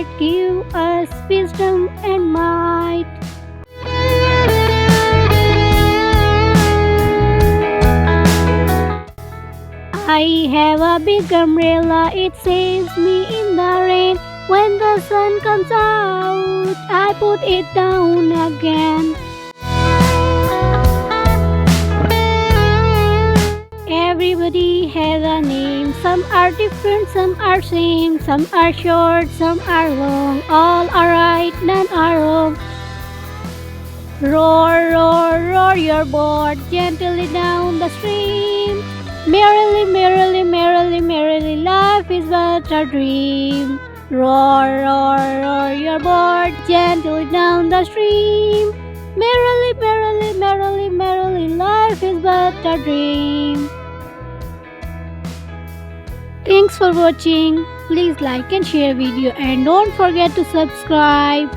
might give us wisdom and might. I have a big umbrella, it saves me in the rain. When the sun comes out, I put it down again. Everybody has a name. Some are different, some are same. Some are short, some are long. All are right, none are wrong. Roar, roar, roar your boat gently down the stream. Merrily, merrily, merrily, merrily, life is but a dream. Roar, roar, roar your boat gently down the stream. Merrily, merrily, merrily, merrily, life is but a dream. Thanks for watching. Please like and share video and don't forget to subscribe.